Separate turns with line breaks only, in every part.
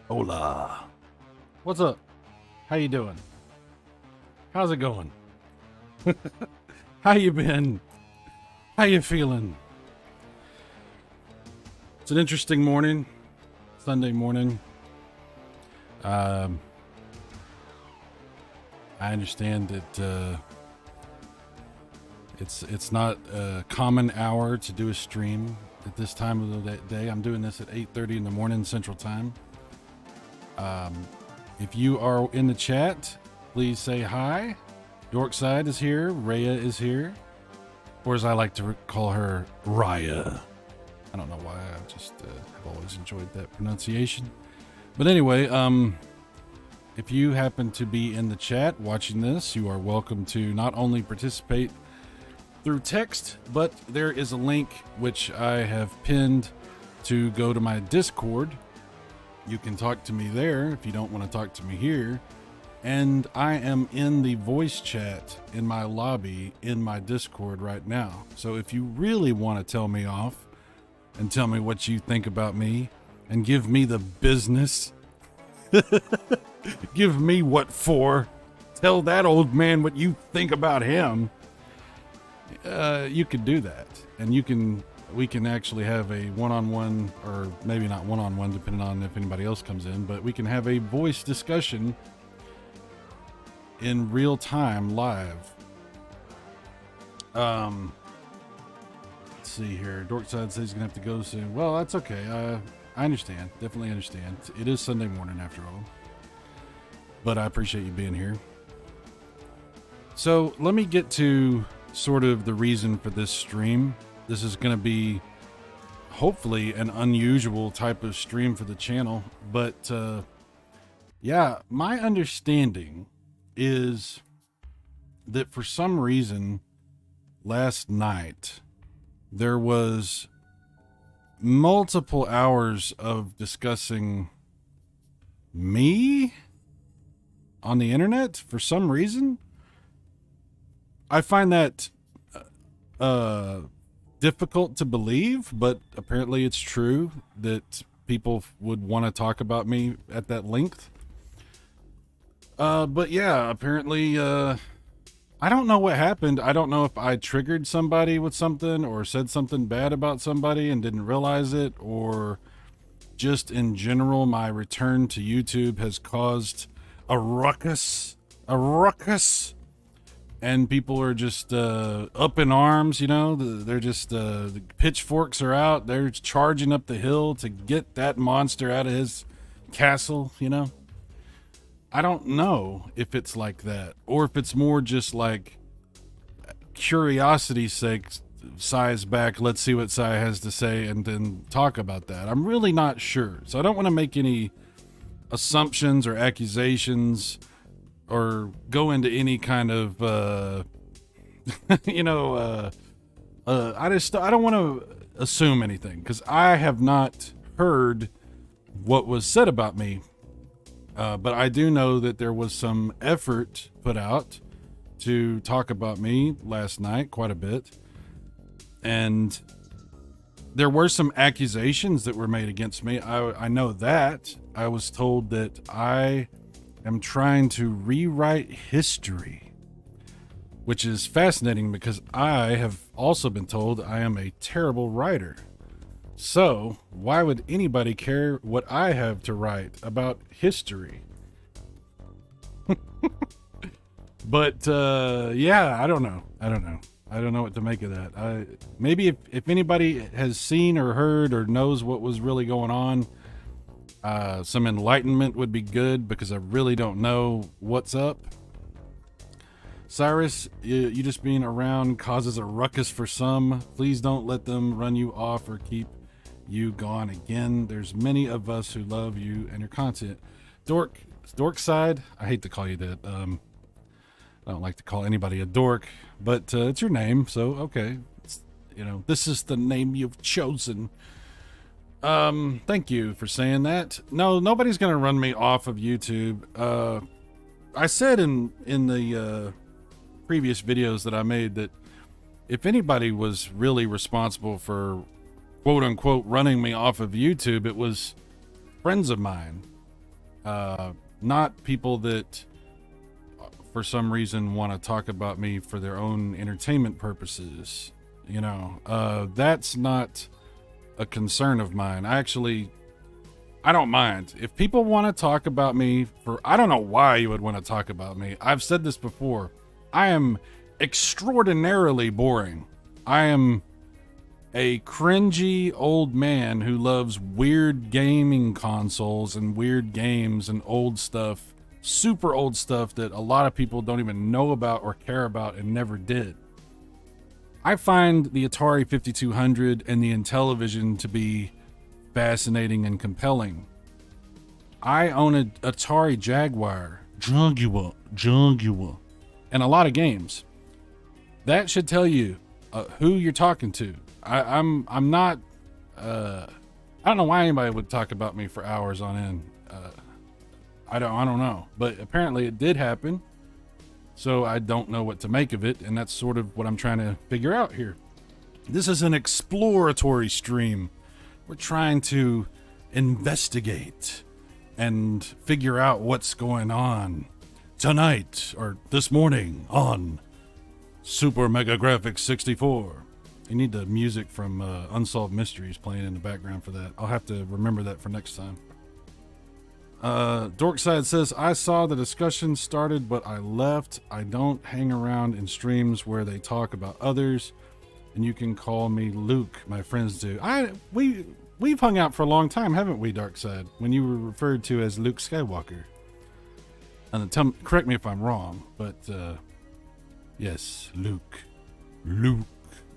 Hola. What's up? How you doing? How's it going? How you been? How you feeling? It's an interesting morning. Sunday morning. I understand that it's not a common hour to do a stream at this time of the day. I'm doing this at 8:30 in the morning Central Time. If you are in the chat, please say hi. Yorkside is here. Rhea is here. Or as I like to call her, Raya. I don't know why. I just have always enjoyed that pronunciation. But anyway, if you happen to be in the chat watching this, you are welcome to not only participate through text, but there is a link which I have pinned to go to my Discord. You can talk to me there if you don't want to talk to me here. And I am in the voice chat in my lobby in my Discord right now. So if you really want to tell me off and tell me what you think about me and give me the business, give me what for, tell that old man what you think about him, you can do that. And we can actually have a one-on-one, or maybe not one-on-one, depending on if anybody else comes in, but we can have a voice discussion in real time live. Let's see here. Dorkside says he's gonna have to go soon. Well, that's okay. I understand. Definitely understand. It is Sunday morning after all. But I appreciate you being here. So let me get to sort of the reason for this stream. This is going to be hopefully an unusual type of stream for the channel. But yeah, my understanding is that for some reason last night there was multiple hours of discussing me on the internet for some reason. I find that difficult to believe, but apparently it's true that people would want to talk about me at that length. But yeah, apparently, I don't know what happened. I don't know if I triggered somebody with something or said something bad about somebody and didn't realize it, or just in general, my return to YouTube has caused a ruckus, and people are just up in arms, you know. They're just the pitchforks are out. They're charging up the hill to get that monster out of his castle, you know. I don't know if it's like that, or if it's more just like curiosity's sake, Sai's back, let's see what Sai has to say and then talk about that. I'm really not sure, so I don't want to make any assumptions or accusations or go into any kind of, you know, I don't want to assume anything because I have not heard what was said about me. But I do know that there was some effort put out to talk about me last night quite a bit. And there were some accusations that were made against me. I know that. I was told that I am trying to rewrite history, which is fascinating because I have also been told I am a terrible writer. So why would anybody care what I have to write about history? But yeah, I don't know. I don't know what to make of that. Maybe if anybody has seen or heard or knows what was really going on, some enlightenment would be good because I really don't know what's up. Cyrus, you just being around causes a ruckus for some. Please don't let them run you off or keep you gone again. There's many of us who love you and your content. Dork side, I hate to call you that. I don't like to call anybody a dork, but it's your name, so okay. You know, this is the name you've chosen. Thank you for saying that. No, nobody's gonna run me off of YouTube. I said in the previous videos that I made that if anybody was really responsible for quote unquote running me off of YouTube, it was friends of mine, not people that for some reason want to talk about me for their own entertainment purposes. You know, that's not a concern of mine. I don't mind if people want to talk about me for, I don't know why you would want to talk about me. I've said this before. I am extraordinarily boring. I am a cringy old man who loves weird gaming consoles and weird games and old stuff, super old stuff that a lot of people don't even know about or care about and never did. I find the Atari 5200 and the Intellivision to be fascinating and compelling. I own an Atari Jaguar, and a lot of games. That should tell you who you're talking to. I'm not. I don't know why anybody would talk about me for hours on end. I don't know, but apparently it did happen. So I don't know what to make of it, and that's sort of what I'm trying to figure out here. This is an exploratory stream. We're trying to investigate and figure out what's going on tonight or this morning on Super Mega Grafx 64. You need the music from Unsolved Mysteries playing in the background for that. I'll have to remember that for next time. Dorkside says, I saw the discussion started, but I left. I don't hang around in streams where they talk about others, and you can call me Luke. My friends do. We've hung out for a long time, haven't we, Darkside? When you were referred to as Luke Skywalker. And correct me if I'm wrong, but yes, Luke.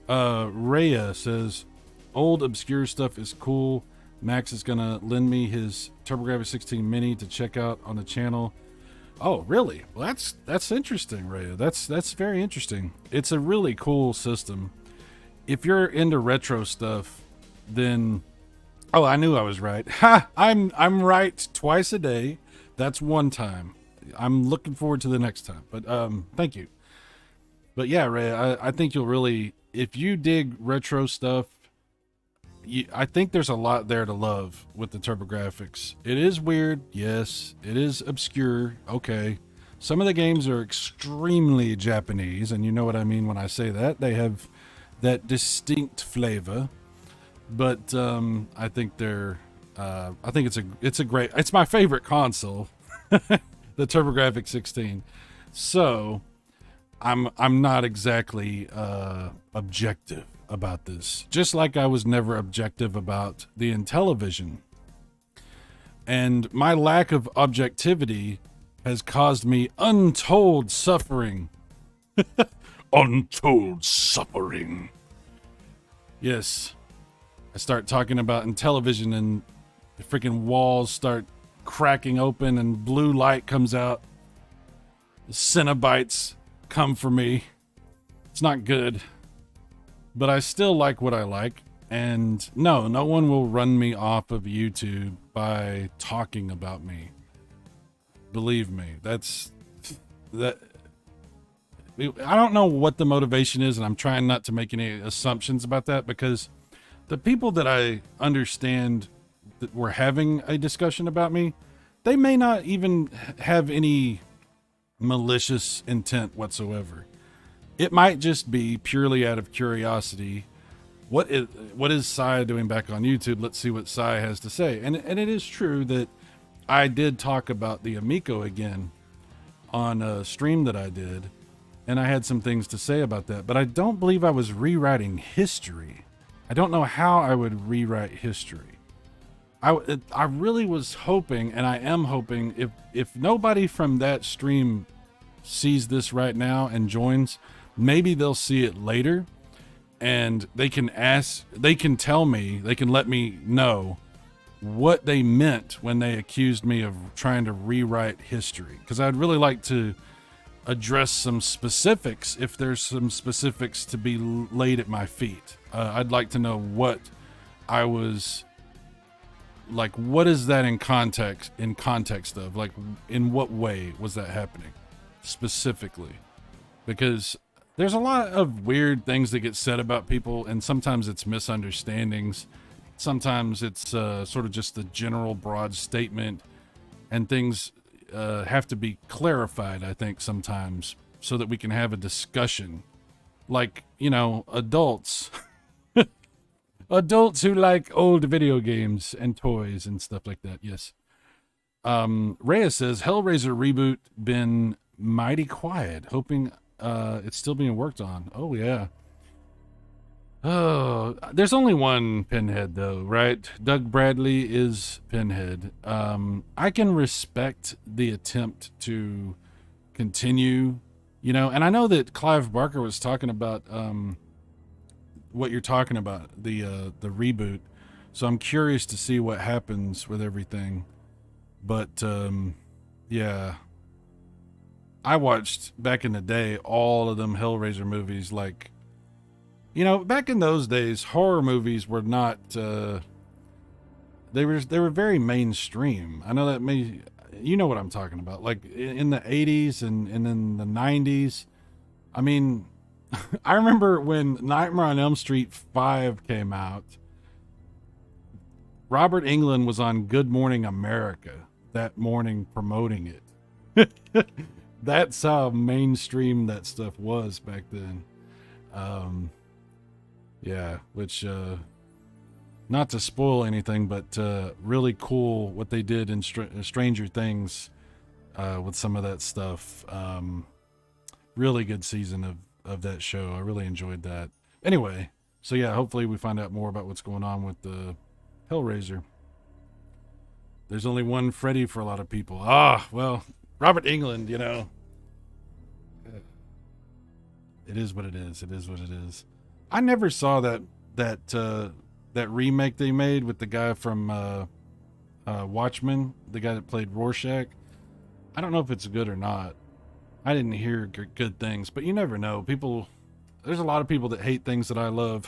Rhea says, old obscure stuff is cool. Max is gonna lend me his TurboGrafx 16 Mini to check out on the channel. Oh, really? Well, that's interesting, Rhea. That's very interesting. It's a really cool system. If you're into retro stuff, then oh, I knew I was right. Ha! I'm right twice a day. That's one time. I'm looking forward to the next time. But thank you. But yeah, Rhea, I think you'll really, if you dig retro stuff, I think there's a lot there to love with the TurboGrafx. It is weird, yes. It is obscure, okay. Some of the games are extremely Japanese, and you know what I mean when I say that. They have that distinct flavor, but I think they're. I think it's my favorite console, the TurboGrafx 16. So, I'm not exactly objective about this, just like I was never objective about the Intellivision. And my lack of objectivity has caused me untold suffering. Untold suffering. Yes. I start talking about Intellivision and the freaking walls start cracking open and blue light comes out. Cenobites come for me. It's not good, but I still like what I like. And no one will run me off of YouTube by talking about me. Believe me, that. I don't know what the motivation is, and I'm trying not to make any assumptions about that, because the people that I understand that were having a discussion about me, they may not even have any malicious intent whatsoever. It might just be purely out of curiosity. What is Cy doing back on YouTube? Let's see what Cy has to say. And it is true that I did talk about the Amico again on a stream that I did, and I had some things to say about that, but I don't believe I was rewriting history. I don't know how I would rewrite history. I really was hoping, and I am hoping, if nobody from that stream sees this right now and joins, maybe they'll see it later, and they can tell me, they can let me know what they meant when they accused me of trying to rewrite history. Because I'd really like to address some specifics, if there's some specifics to be laid at my feet. I'd like to know what I was like. What is that in context of? Like, in what way was that happening specifically? Because there's a lot of weird things that get said about people, and sometimes it's misunderstandings. Sometimes it's sort of just a general broad statement, and things have to be clarified, I think, sometimes, so that we can have a discussion. Like, adults. Adults who like old video games and toys and stuff like that. Yes. Rhea says, Hellraiser reboot been mighty quiet. Hoping it's still being worked on. Oh, yeah. Oh, there's only one Pinhead, though, right? Doug Bradley is Pinhead. I can respect the attempt to continue, and I know that Clive Barker was talking about what you're talking about, the reboot. So I'm curious to see what happens with everything. But yeah, I watched back in the day all of them Hellraiser movies. Like, back in those days, horror movies were not. They were very mainstream. I know that you know what I'm talking about. Like in the 80s and in the 90s. I mean, I remember when Nightmare on Elm Street 5 came out, Robert Englund was on Good Morning America that morning promoting it. That's how mainstream that stuff was back then. Yeah, which, not to spoil anything, but really cool what they did in Stranger Things with some of that stuff. Really good season of that show. I really enjoyed that. Anyway, so yeah, hopefully we find out more about what's going on with the Hellraiser. There's only one Freddy for a lot of people. Well, Robert Englund, it is what it is. It is what it is. I never saw that remake they made with the guy from Watchmen, the guy that played Rorschach. I don't know if it's good or not. I didn't hear good things, but you never know. There's a lot of people that hate things that I love.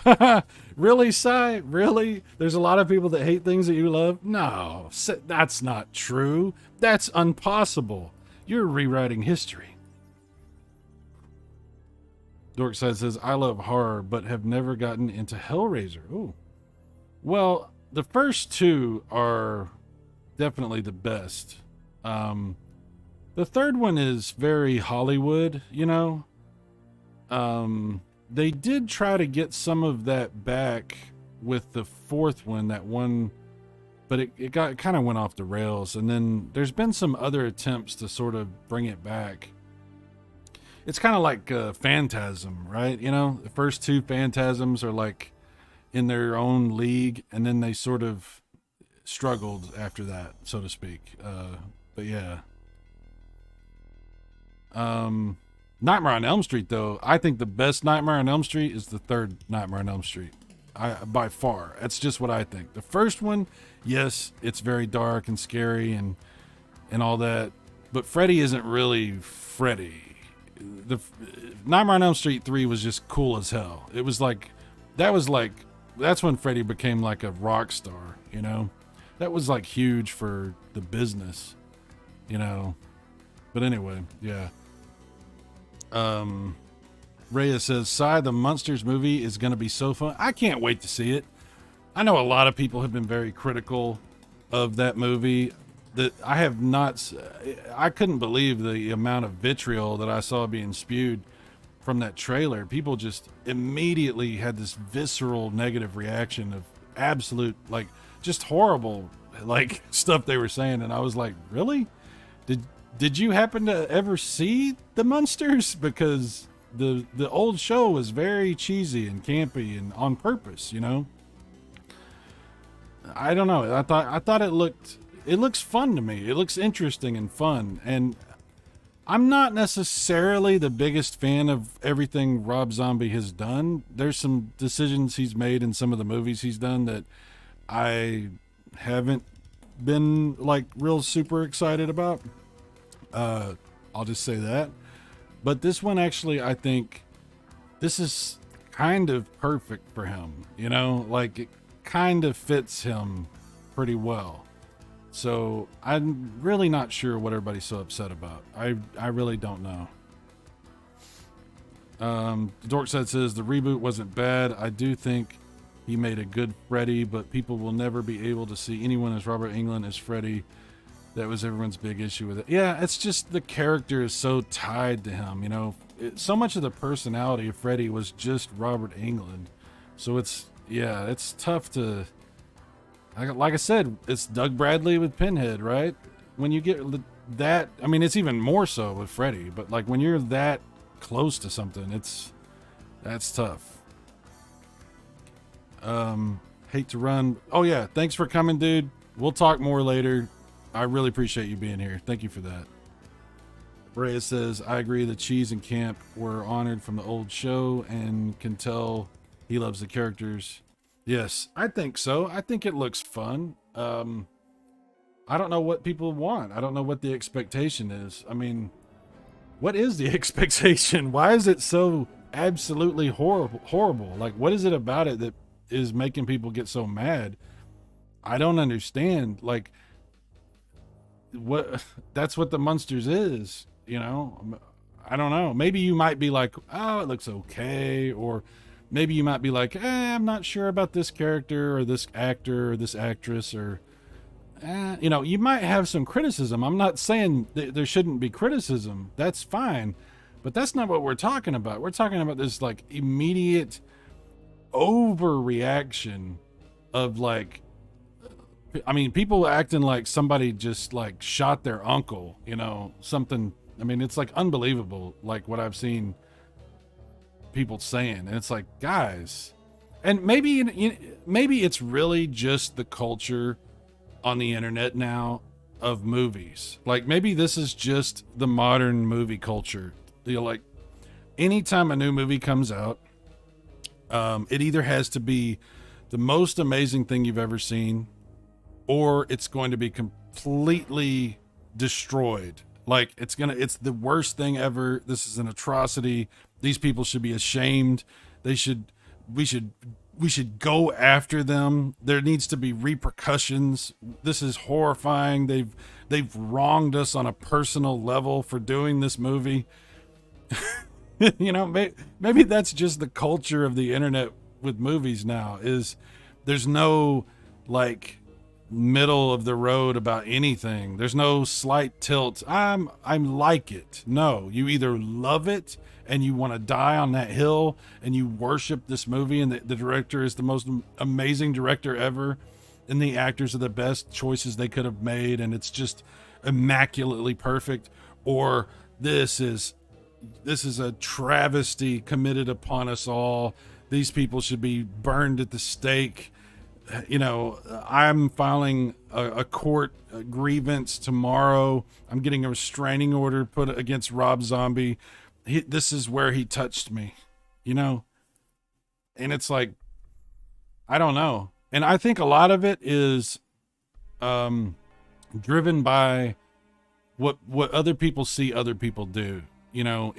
Really, Cy? Really? There's a lot of people that hate things that you love? No, that's not true. That's impossible. You're rewriting history. Dorkside says, I love horror, but have never gotten into Hellraiser. Ooh. Well, the first two are definitely the best. The third one is very Hollywood, They did try to get some of that back with the fourth one, but it kind of went off the rails. And then there's been some other attempts to sort of bring it back. It's kind of like Phantasm, right? The first two Phantasms are like in their own league, and then they sort of struggled after that, so to speak. But yeah. Nightmare on Elm Street, though, I think the best Nightmare on Elm Street is the third Nightmare on Elm Street. By far. That's just what I think. The first one, yes, it's very dark and scary and all that. but Freddy isn't really Freddy. The Nightmare on Elm Street 3 was just cool as hell. It was like, that's when Freddy became like a rock star, you know? That was like huge for the business, you know? But anyway, yeah. Rhea says, Cy, the Munsters movie is going to be so fun. I can't wait to see it. I know a lot of people have been very critical of that movie. That I have not, I couldn't believe the amount of vitriol that I saw being spewed from that trailer. People just immediately had this visceral negative reaction of absolute, like, just horrible, like, stuff they were saying. And I was like, really? Did you happen to ever see the Munsters? Because the old show was very cheesy and campy and on purpose, you know? I don't know. I thought it looks fun to me. It looks interesting and fun. And I'm not necessarily the biggest fan of everything Rob Zombie has done. There's some decisions he's made in some of the movies he's done that I haven't been like real super excited about. I'll just say that. But this one, actually, I think this is kind of perfect for him, you know, like it kind of fits him pretty well. So I'm really not sure what everybody's so upset about. I really don't know. The Dork Set says the reboot wasn't bad. I do think he made a good Freddy, but people will never be able to see anyone as Robert Englund as Freddy. That was everyone's big issue with it. Yeah, it's just the character is so tied to him, you know. So much of the personality of Freddy was just Robert Englund. So it's tough to... Like I said, it's Doug Bradley with Pinhead, right? When you get that... I mean, it's even more so with Freddy, but like when you're that close to something, that's tough. Hate to run. Oh yeah, thanks for coming, dude. We'll talk more later. I really appreciate you being here. Thank you for that. Rhea says, I agree that Cheese and Camp were honored from the old show and can tell he loves the characters. Yes, I think so. I think it looks fun. I don't know what people want. I don't know what the expectation is. I mean, what is the expectation? Why is it so absolutely horrible? Like, what is it about it that is making people get so mad? I don't understand. Like, that's what the Munsters is, you know? I don't know. Maybe you might be like, oh, it looks okay. Or maybe you might be like, I'm not sure about this character or this actor or this actress, or, you know, you might have some criticism. I'm not saying there shouldn't be criticism. That's fine. But that's not what we're talking about. We're talking about this like immediate overreaction of like, I mean, people acting like somebody just like shot their uncle, you know, something. I mean, it's like unbelievable, like what I've seen people saying. And it's like, guys, and maybe it's really just the culture on the internet now of movies. Like maybe this is just the modern movie culture. You know, like anytime a new movie comes out, it either has to be the most amazing thing you've ever seen, or it's going to be completely destroyed. Like it's the worst thing ever. This is an atrocity. These people should be ashamed. We should go after them. There needs to be repercussions. This is horrifying. They've wronged us on a personal level for doing this movie. You know, maybe that's just the culture of the internet with movies now, is there's no like middle of the road about anything. There's no slight tilt. I'm like it. No, you either love it and you want to die on that hill and you worship this movie and the director is the most amazing director ever and the actors are the best choices they could have made and it's just immaculately perfect, or this is a travesty committed upon us all. These people should be burned at the stake. You know, I'm filing a court grievance tomorrow. I'm getting a restraining order put against Rob Zombie. This is where he touched me, you know? And it's like, I don't know. And I think a lot of it is driven by what other people see other people do. You know,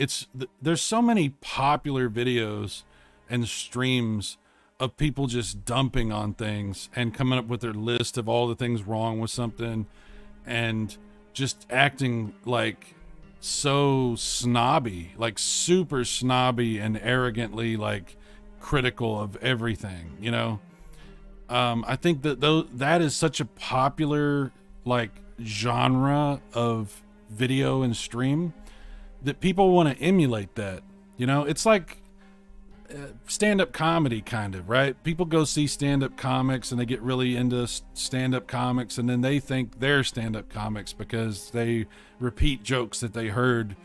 there's so many popular videos and streams of people just dumping on things and coming up with their list of all the things wrong with something and just acting like so snobby, like super snobby and arrogantly like critical of everything, you know. I think that that is such a popular like genre of video and stream that people want to emulate that. You know, it's like stand-up comedy kind of, right? People go see stand-up comics and they get really into stand-up comics, and then they think they're stand-up comics because they repeat jokes that they heard,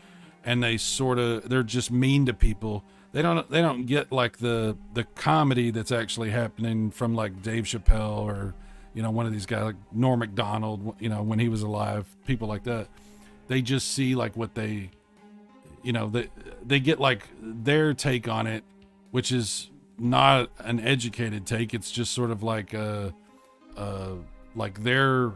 and they're just mean to people. They don't get like the comedy that's actually happening from like Dave Chappelle or, you know, one of these guys like Norm Macdonald, you know, when he was alive, people like that. They just see like what they, you know, they get like their take on it, which is not an educated take. It's just sort of like like their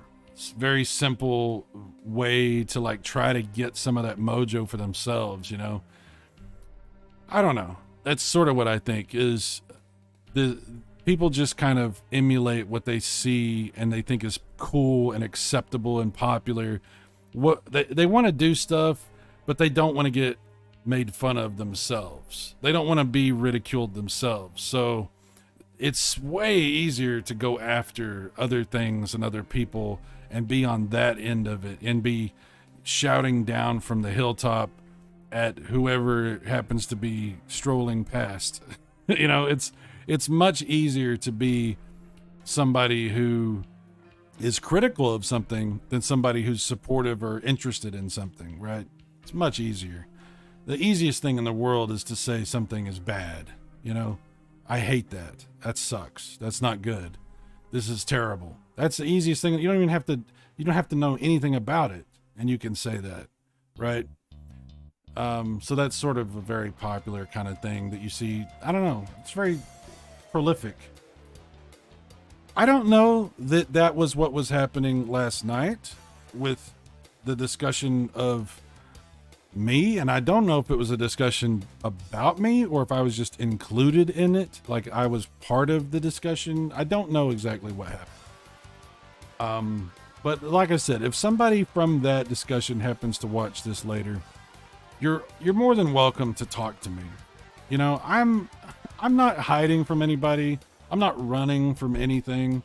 very simple way to like try to get some of that mojo for themselves, you know. I don't know. That's sort of what I think is the people just kind of emulate what they see and they think is cool and acceptable and popular. What they want to do stuff, but they don't want to get made fun of themselves. They don't want to be ridiculed themselves. So it's way easier to go after other things and other people and be on that end of it and be shouting down from the hilltop at whoever happens to be strolling past. You know, it's much easier to be somebody who is critical of something than somebody who's supportive or interested in something, right? It's much easier. The easiest thing in the world is to say something is bad. You know, I hate that. That sucks. That's not good. This is terrible. That's the easiest thing. You don't have to know anything about it, and you can say that, right? So that's sort of a very popular kind of thing that you see. I don't know. It's very prolific. I don't know that was what was happening last night with the discussion of me, and I don't know if it was a discussion about me or if I was just included in it, like I was part of the discussion. I don't know exactly what happened. But like I said, if somebody from that discussion happens to watch this later, you're more than welcome to talk to me. You know, I'm not hiding from anybody. I'm not running from anything.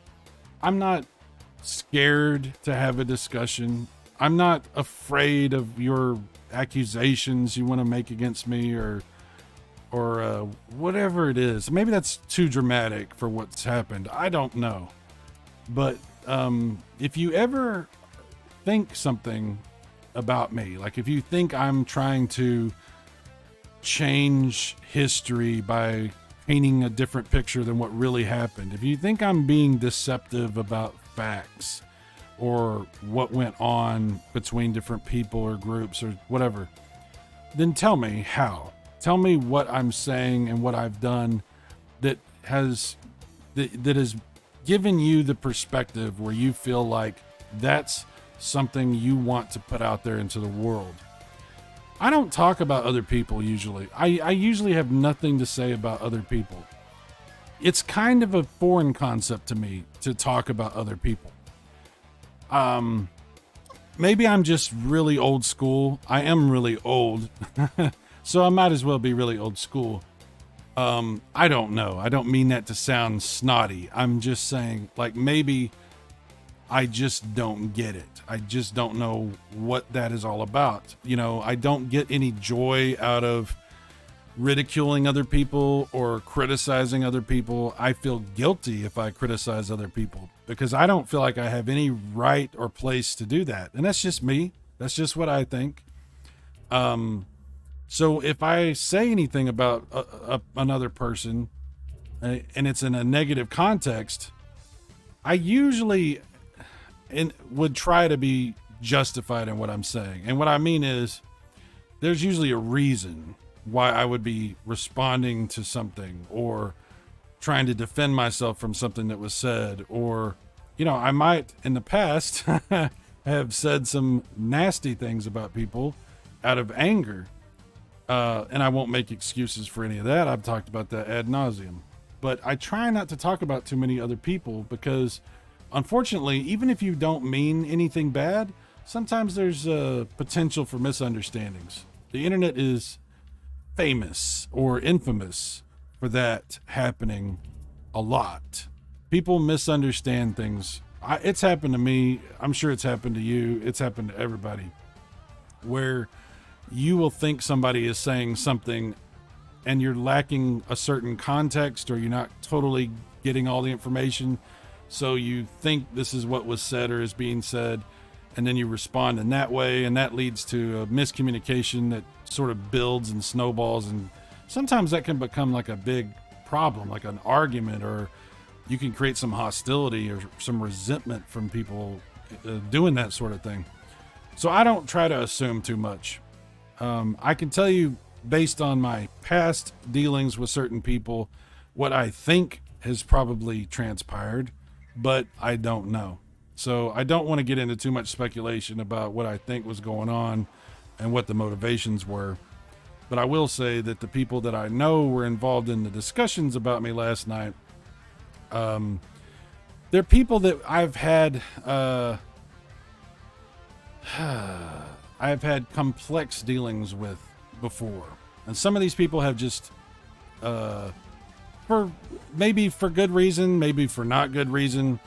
I'm not scared to have a discussion. I'm not afraid of your accusations you want to make against me or whatever it is. Maybe that's too dramatic for what's happened. I don't know. But if you ever think something about me, like if you think I'm trying to change history by painting a different picture than what really happened, if you think I'm being deceptive about facts or what went on between different people or groups or whatever, then tell me how. Tell me what I'm saying and what I've done that has given you the perspective where you feel like that's something you want to put out there into the world. I don't talk about other people usually. I usually have nothing to say about other people. It's kind of a foreign concept to me to talk about other people. Maybe I'm just really old school. I am really old. So I might as well be really old school. I don't know. I don't mean that to sound snotty. I'm just saying, like, maybe I just don't get it. I just don't know what that is all about. You know, I don't get any joy out of ridiculing other people or criticizing other people. I feel guilty if I criticize other people because I don't feel like I have any right or place to do that. And that's just me. That's just what I think. So if I say anything about another person and it's in a negative context, I usually would try to be justified in what I'm saying. And what I mean is there's usually a reason why I would be responding to something or trying to defend myself from something that was said, or, you know, I might in the past have said some nasty things about people out of anger. And I won't make excuses for any of that. I've talked about that ad nauseum. But I try not to talk about too many other people because, unfortunately, even if you don't mean anything bad, sometimes there's a potential for misunderstandings. The internet is famous or infamous for that happening a lot. People misunderstand things. It's happened to me. I'm sure it's happened to you. It's happened to everybody, where you will think somebody is saying something and you're lacking a certain context, or you're not totally getting all the information. So you think this is what was said or is being said, and then you respond in that way, and that leads to a miscommunication that sort of builds and snowballs, and sometimes that can become like a big problem, like an argument, or you can create some hostility or some resentment from people doing that sort of thing. So I don't try to assume too much. I can tell you, based on my past dealings with certain people, what I think has probably transpired, but I don't know. So I don't want to get into too much speculation about what I think was going on and what the motivations were. But I will say that the people that I know were involved in the discussions about me last night, they're people that I've had complex dealings with before. And some of these people have just, for good reason, maybe for not good reason,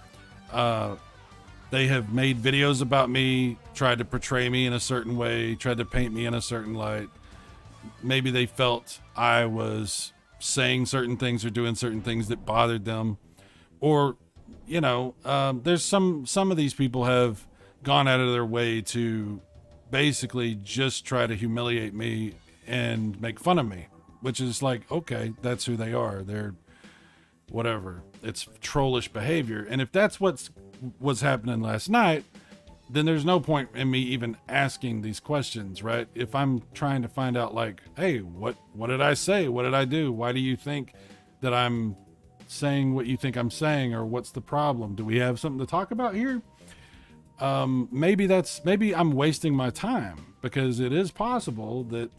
they have made videos about me, tried to portray me in a certain way, tried to paint me in a certain light. Maybe they felt I was saying certain things or doing certain things that bothered them. Or, there's some of these people have gone out of their way to basically just try to humiliate me and make fun of me, which is like, okay, that's who they are. They're whatever. It's trollish behavior. And if that's what was happening last night, then there's no point in me even asking these questions, right? If I'm trying to find out, like, hey, what did I say? What did I do? Why do you think that I'm saying what you think I'm saying? Or what's the problem? Do we have something to talk about here? Maybe I'm wasting my time, because it is possible that,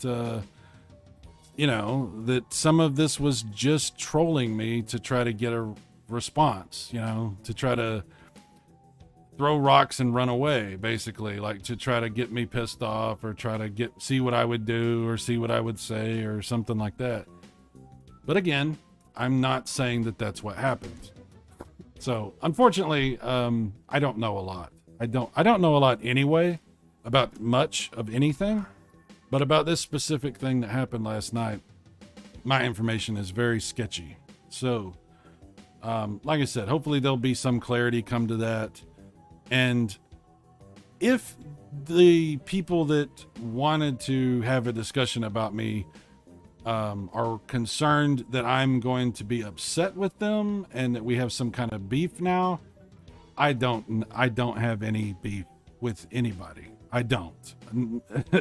that some of this was just trolling me to try to get a response, to try to throw rocks and run away, basically, like to try to get me pissed off, or try to see what I would do or see what I would say or something like that. But again, I'm not saying that that's what happened. So unfortunately, I don't know a lot. I don't know a lot anyway about much of anything, but about this specific thing that happened last night, my information is very sketchy. So, like I said, hopefully there'll be some clarity come to that. And if the people that wanted to have a discussion about me are concerned that I'm going to be upset with them and that we have some kind of beef now, I don't have any beef with anybody. I don't.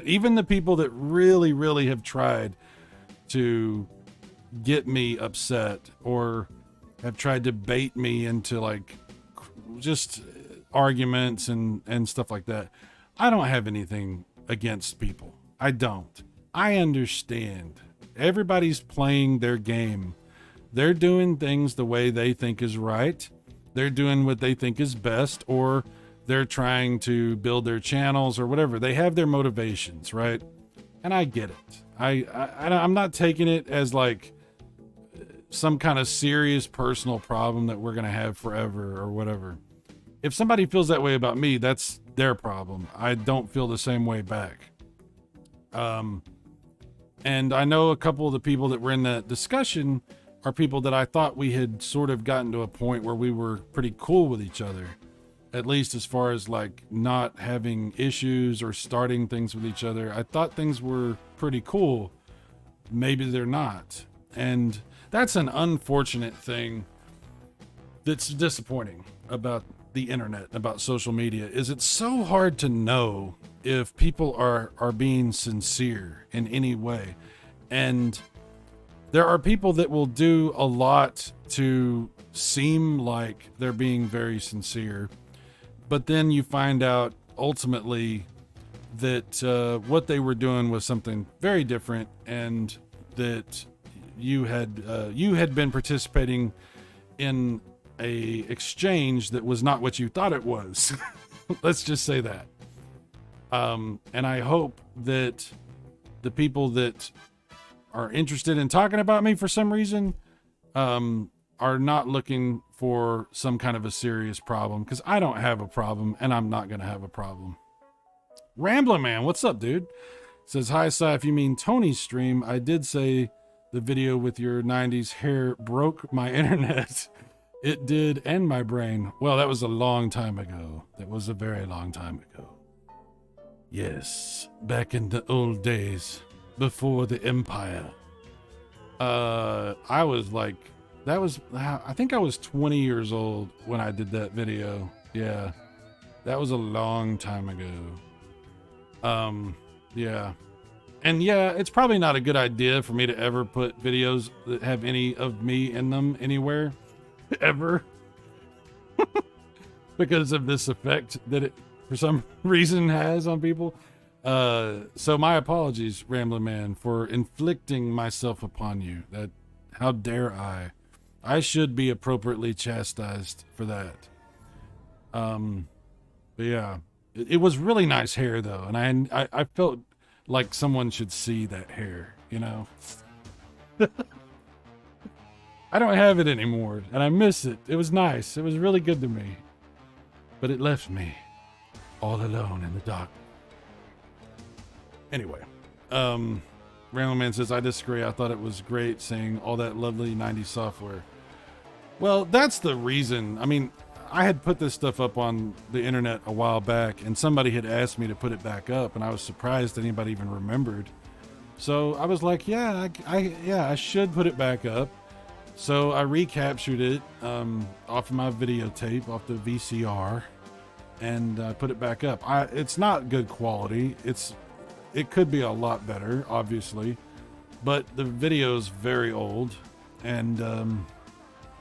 Even the people that really, really have tried to get me upset or have tried to bait me into like just arguments and stuff like that, I don't have anything against people. I don't. I understand. Everybody's playing their game. They're doing things the way they think is right. They're doing what they think is best, or they're trying to build their channels or whatever. They have their motivations, right? And I get it. I'm not taking it as like some kind of serious personal problem that we're going to have forever or whatever. If somebody feels that way about me, that's their problem. I don't feel the same way back. And I know a couple of the people that were in that discussion are people that I thought we had sort of gotten to a point where we were pretty cool with each other, at least as far as like not having issues or starting things with each other. I thought things were pretty cool. Maybe they're not. And that's an unfortunate thing that's disappointing about the internet, about social media, is it's so hard to know if people are being sincere in any way. And there are people that will do a lot to seem like they're being very sincere, but then you find out ultimately that what they were doing was something very different, and that you had been participating in a exchange that was not what you thought it was. Let's just say that. And I hope that the people that are interested in talking about me for some reason are not looking for some kind of a serious problem, because I don't have a problem, and I'm not going to have a problem. Ramblin' Man, what's up, dude? Says, hi, Cy, if you mean Tony's stream, I did say the video with your 90s hair broke my internet. It did, and my brain. Well, that was a long time ago. That was a very long time ago. Yes, back in the old days, before the Empire. I was like, I think I was 20 years old when I did that video. Yeah, that was a long time ago. Yeah. And yeah, it's probably not a good idea for me to ever put videos that have any of me in them anywhere, ever. Because of this effect that it, for some reason, has on people. So my apologies, Ramblin' Man, for inflicting myself upon you. That, how dare I? I should be appropriately chastised for that. But yeah, it was really nice hair though, and I felt like someone should see that hair, you know. I don't have it anymore, and I miss it. It was nice. It was really good to me, but it left me all alone in the dark. Anyway, Randall Man says, I disagree. I thought it was great seeing all that lovely 90s software. Well, that's the reason. I mean, I had put this stuff up on the internet a while back, and somebody had asked me to put it back up, and I was surprised anybody even remembered. So I was like, yeah, I should put it back up. So I recaptured it off of my videotape, off the VCR, and put it back up. It's not good quality. It could be a lot better, obviously, but the video's very old, and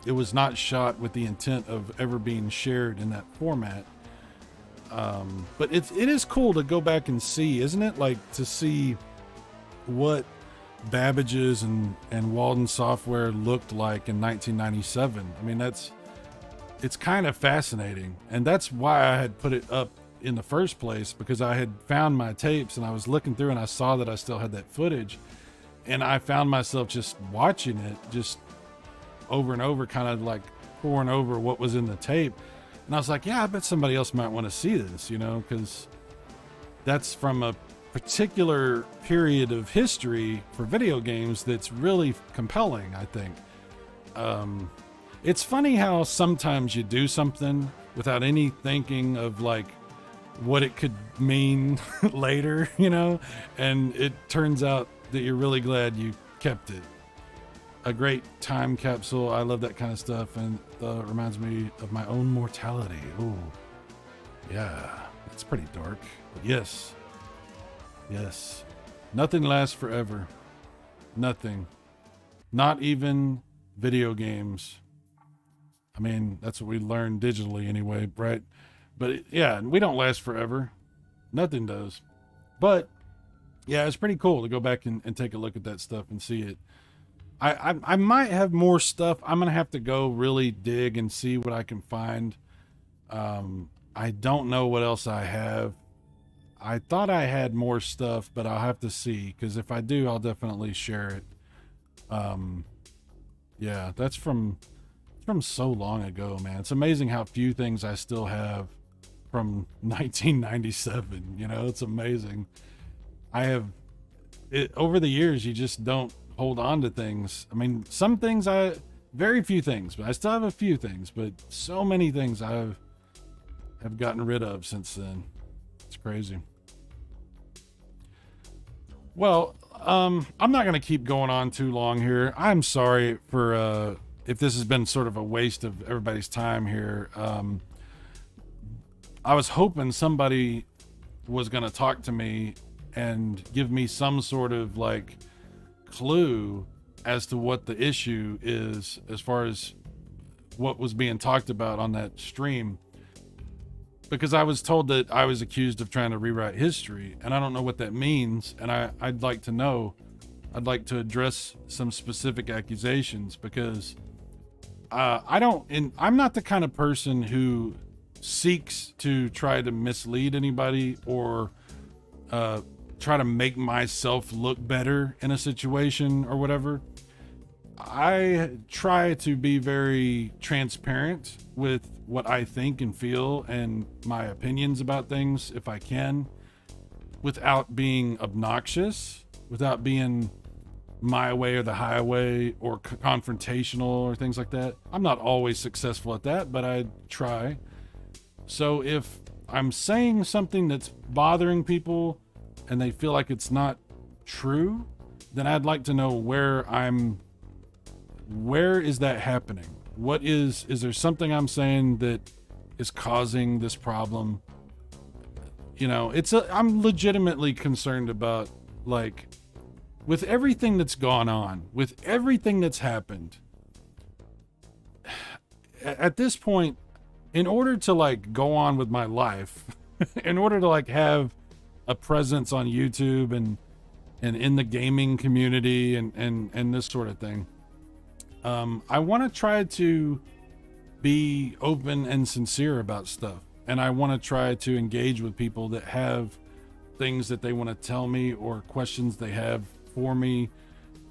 it was not shot with the intent of ever being shared in that format. But it is cool to go back and see, isn't it? Like, to see what Babbage's and Walden software looked like in 1997. I mean, it's kind of fascinating. And that's why I had put it up in the first place, because I had found my tapes and I was looking through and I saw that I still had that footage, and I found myself just watching it just over and over, kind of like pouring over what was in the tape. And I was like, yeah, I bet somebody else might want to see this, you know, because that's from a particular period of history for video games that's really compelling, I think. It's funny how sometimes you do something without any thinking of like what it could mean later, you know, and it turns out that you're really glad you kept it. A great time capsule. I love that kind of stuff, and reminds me of my own mortality. Ooh, yeah, it's pretty dark. But yes, nothing lasts forever. Nothing, not even video games. I mean, that's what we learned digitally anyway, right? But yeah, we don't last forever. Nothing does. But yeah, it's pretty cool to go back and take a look at that stuff and see it. I might have more stuff. I'm going to have to go really dig and see what I can find. I don't know what else I have. I thought I had more stuff, but I'll have to see, because if I do, I'll definitely share it. Yeah, that's from so long ago, man. It's amazing how few things I still have from 1997. You know, it's amazing. I have it over the years. You just don't hold on to things. I mean, some things very few things, but I still have a few things, but so many things have gotten rid of since then. It's crazy. Well, I'm not going to keep going on too long here. I'm sorry for, if this has been sort of a waste of everybody's time here. I was hoping somebody was going to talk to me and give me some sort of like clue as to what the issue is, as far as what was being talked about on that stream. because I was told that I was accused of trying to rewrite history, and I don't know what that means. And I'd like to know. I'd like to address some specific accusations, because I'm not the kind of person who seeks to try to mislead anybody or try to make myself look better in a situation or whatever. I try to be very transparent with what I think and feel and my opinions about things, if I can, without being obnoxious, without being my way or the highway or confrontational or things like that. I'm not always successful at that, but I try. So if I'm saying something that's bothering people and they feel like it's not true, then I'd like to know where is that happening? Is there something I'm saying that is causing this problem? You know, I'm legitimately concerned about, like, with everything that's gone on, with everything that's happened. At this point, in order to like go on with my life, in order to like have a presence on YouTube and in the gaming community and this sort of thing, I want to try to be open and sincere about stuff. And I want to try to engage with people that have things that they want to tell me, or questions they have for me,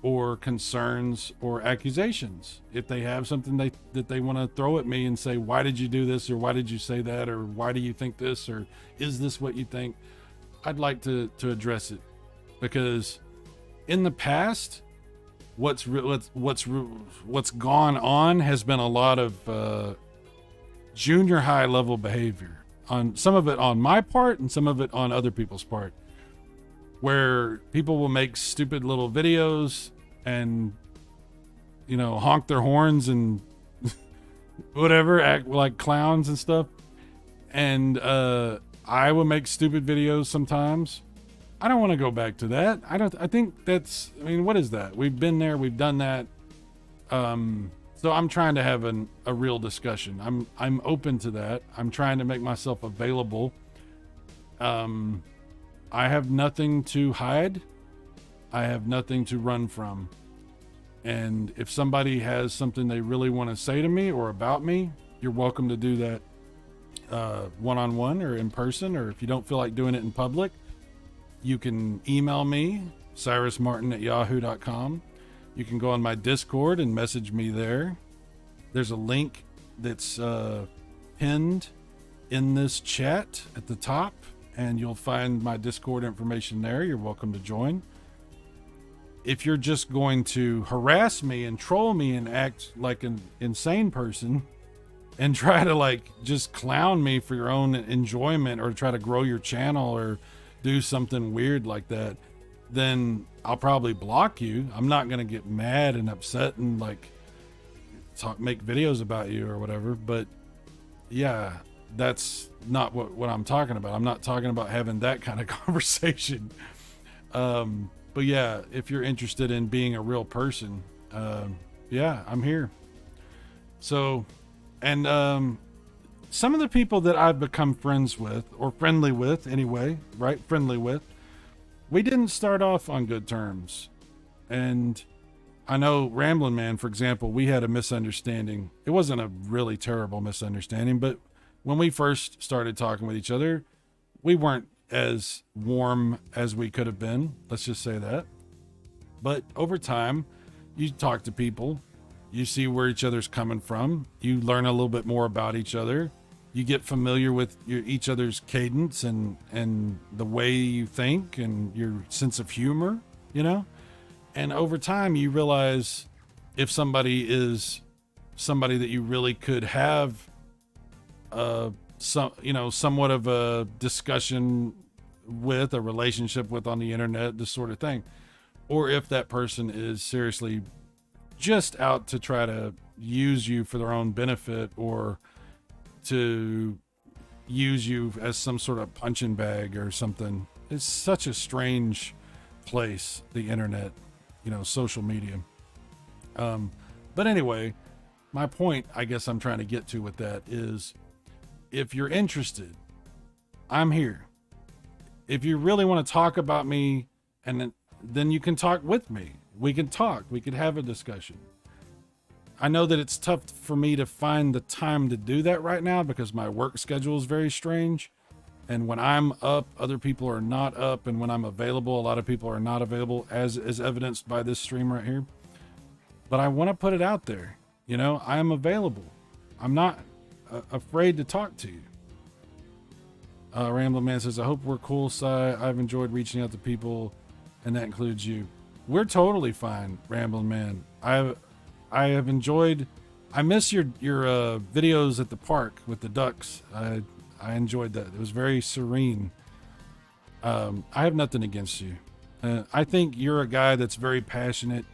or concerns or accusations. If they have something that they want to throw at me and say, why did you do this? Or why did you say that? Or why do you think this? Or is this what you think? I'd like to address it, because in the past, what's gone on has been a lot of junior high level behavior, on some of it on my part and some of it on other people's part, where people will make stupid little videos and, you know, honk their horns and whatever, act like clowns and stuff. And I will make stupid videos sometimes. I don't want to go back to that. I think I mean, what is that? We've been there, we've done that. So I'm trying to have a real discussion. I'm open to that. I'm trying to make myself available. I have nothing to hide. I have nothing to run from. And if somebody has something they really want to say to me or about me, you're welcome to do that one-on-one or in person. Or if you don't feel like doing it in public, you can email me, cyrusmartin@yahoo.com. You can go on my Discord and message me there. There's a link that's pinned in this chat at the top, and you'll find my Discord information there. You're welcome to join. If you're just going to harass me and troll me and act like an insane person and try to like just clown me for your own enjoyment, or try to grow your channel or do something weird like that, then I'll probably block you. I'm not going to get mad and upset and like make videos about you or whatever. But yeah, that's not what I'm talking about. I'm not talking about having that kind of conversation. But yeah, if you're interested in being a real person, yeah, I'm here. So, and some of the people that I've become friends with, or friendly with anyway, right? Friendly with, we didn't start off on good terms. And I know Ramblin' Man, for example, we had a misunderstanding. It wasn't a really terrible misunderstanding, but when we first started talking with each other, we weren't as warm as we could have been. Let's just say that. But over time, you talk to people, you see where each other's coming from, you learn a little bit more about each other, you get familiar with each other's cadence and the way you think and your sense of humor, you know? And over time, you realize if somebody is somebody that you really could have somewhat of a discussion with, a relationship with on the internet, this sort of thing, or if that person is seriously just out to try to use you for their own benefit, or to use you as some sort of punching bag or something. It's such a strange place, the internet, social media. But anyway, my point I guess I'm trying to get to with that is, if you're interested I'm here. If you really want to talk about me, and then you can talk with me. We can talk. We could have a discussion. I know that it's tough for me to find the time to do that right now because my work schedule is very strange. And when I'm up, other people are not up. And when I'm available, a lot of people are not available, as is evidenced by this stream right here. But I want to put it out there. You know, I am available. I'm not afraid to talk to you. Rambling Man says, I hope we're cool, Cy. I've enjoyed reaching out to people, and that includes you. We're totally fine, Rambling Man. I have enjoyed. I miss your videos at the park with the ducks. I enjoyed that. It was very serene. I have nothing against you. I think you're a guy that's very passionate,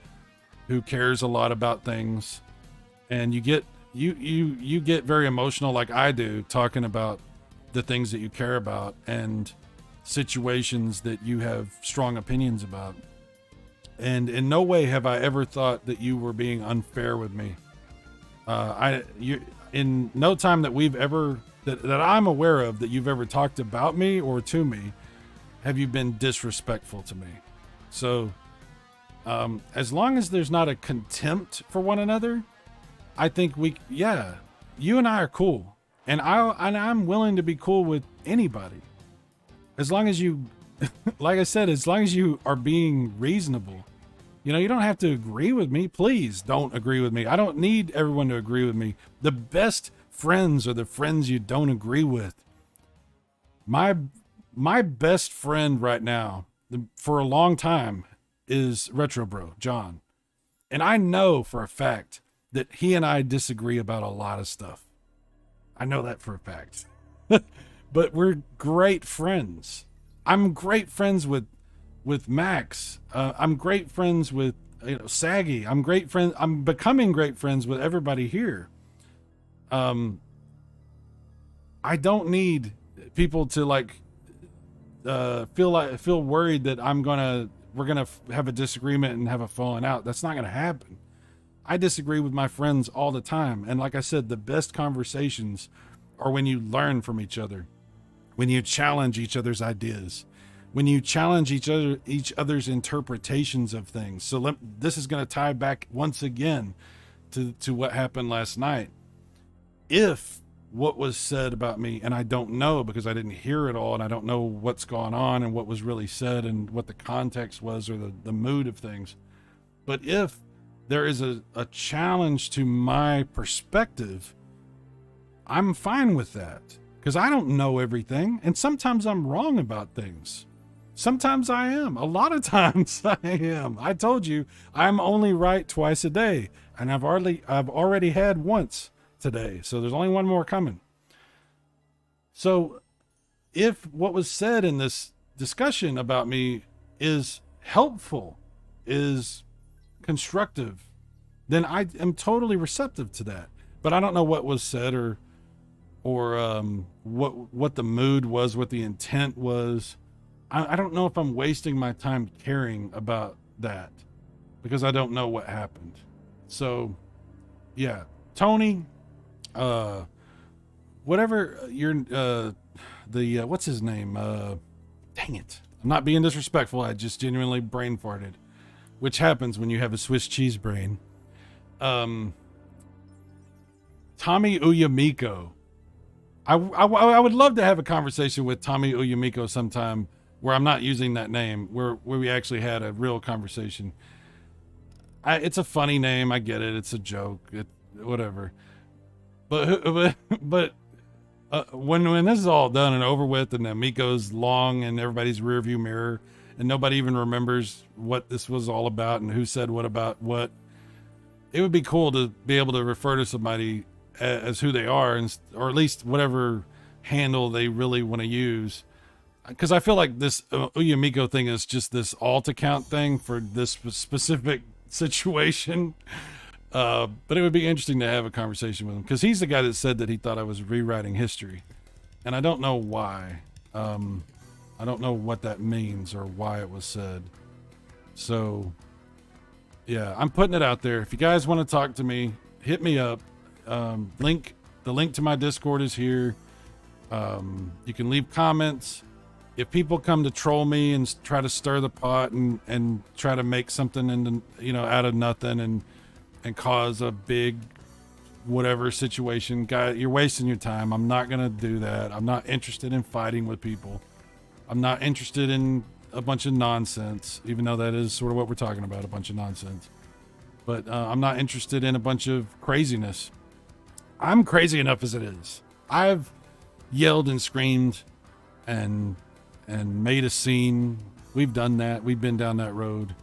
who cares a lot about things, and you get very emotional like I do, talking about the things that you care about and situations that you have strong opinions about. And in no way have I ever thought that you were being unfair with me. In no time that we've ever, that I'm aware of, that you've ever talked about me or to me, have you been disrespectful to me. So, as long as there's not a contempt for one another, I think you and I are cool. And I'm willing to be cool with anybody. As long as you, like I said, as long as you are being reasonable. You know, you don't have to agree with me. Please don't agree with me. I don't need everyone to agree with me. The best friends are the friends you don't agree with. My best friend right now, for a long time, is Retro Bro, John. And I know for a fact that he and I disagree about a lot of stuff. I know that for a fact. But we're great friends. I'm great friends with Max. I'm great friends with Saggy. I'm becoming great friends with everybody here. I don't need people to feel worried that we're gonna have a disagreement and have a falling out. That's not gonna happen. I disagree with my friends all the time. And like I said, the best conversations are when you learn from each other, when you challenge each other's ideas, when you challenge each other's interpretations of things. So this is going to tie back once again to what happened last night. If what was said about me, and I don't know because I didn't hear it all, and I don't know what's going on and what was really said and what the context was or the mood of things. But if there is a challenge to my perspective, I'm fine with that, because I don't know everything, and sometimes I'm wrong about things. Sometimes I am. A lot of times I am. I told you I'm only right twice a day, and I've already had once today, so there's only one more coming. So if what was said in this discussion about me is helpful, is constructive, then I am totally receptive to that. But I don't know what was said or what the mood was, what the intent was. I don't know if I'm wasting my time caring about that, because I don't know what happened. So yeah, Tony, whatever what's his name? Dang it. I'm not being disrespectful. I just genuinely brain farted, which happens when you have a Swiss cheese brain. Tommy Uyamiko. I would love to have a conversation with Tommy Uyamiko sometime where I'm not using that name, where we actually had a real conversation. It's a funny name. I get it. It's a joke. Whatever. But when this is all done and over with, and then Miko's long in everybody's rearview mirror, and nobody even remembers what this was all about and who said what about what, it would be cool to be able to refer to somebody as who they are, or at least whatever handle they really want to use. Because I feel like this Uyamiko thing is just this alt account thing for this specific situation. But it would be interesting to have a conversation with him, because he's the guy that said that he thought I was rewriting history, and I don't know why. I don't know what that means or why it was said. So yeah, I'm putting it out there. If you guys want to talk to me, hit me up. The link to my Discord is here. You can leave comments. If people come to troll me and try to stir the pot and try to make something into, out of nothing and cause a big whatever situation, guy, you're wasting your time. I'm not going to do that. I'm not interested in fighting with people. I'm not interested in a bunch of nonsense, even though that is sort of what we're talking about, a bunch of nonsense. But I'm not interested in a bunch of craziness. I'm crazy enough as it is. I've yelled and screamed and made a scene. We've done that. We've been down that road.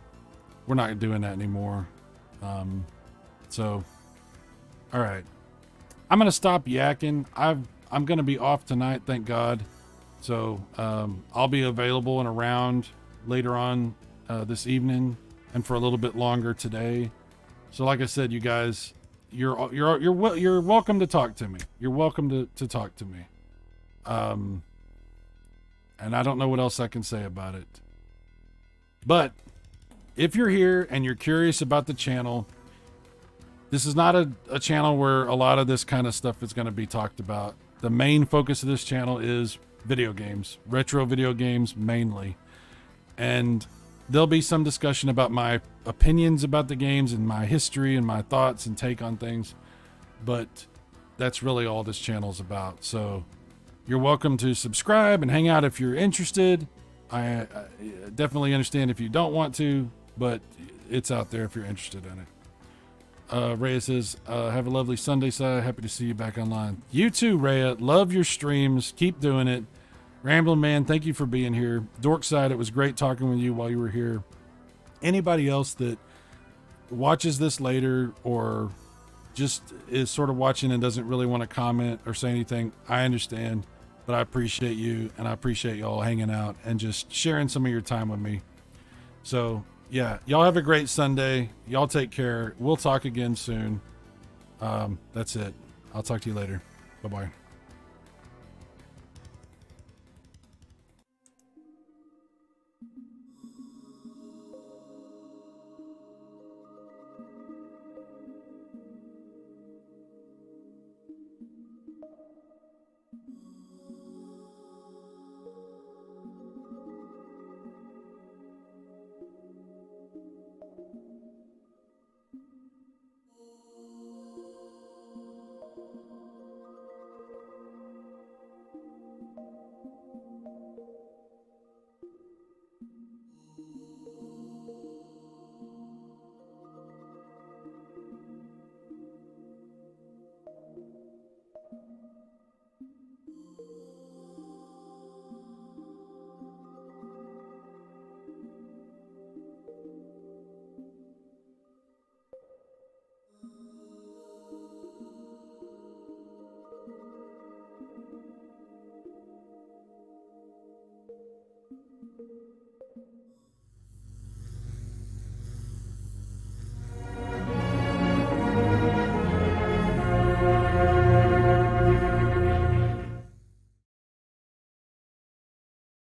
We're not doing that anymore. So, all right. I'm going to stop yakking. I'm going to be off tonight, thank God. So I'll be available and around later on this evening and for a little bit longer today. So like I said, you guys, you're welcome to talk to me. You're welcome to talk to me. And I don't know what else I can say about it. But if you're here and you're curious about the channel, this is not a channel where a lot of this kind of stuff is going to be talked about. The main focus of this channel is video games, retro video games mainly. And there'll be some discussion about my opinions about the games and my history and my thoughts and take on things. But that's really all this channel's about. So you're welcome to subscribe and hang out if you're interested. I definitely understand if you don't want to, but it's out there if you're interested in it. Rhea says, have a lovely Sunday, Si. Happy to see you back online. You too, Rhea. Love your streams. Keep doing it. Ramblin' Man, thank you for being here. Dorkside, it was great talking with you while you were here. Anybody else that watches this later or just is sort of watching and doesn't really want to comment or say anything, I understand, but I appreciate you and I appreciate y'all hanging out and just sharing some of your time with me. So yeah, y'all have a great Sunday. Y'all take care. We'll talk again soon. That's it. I'll talk to you later. Bye-bye.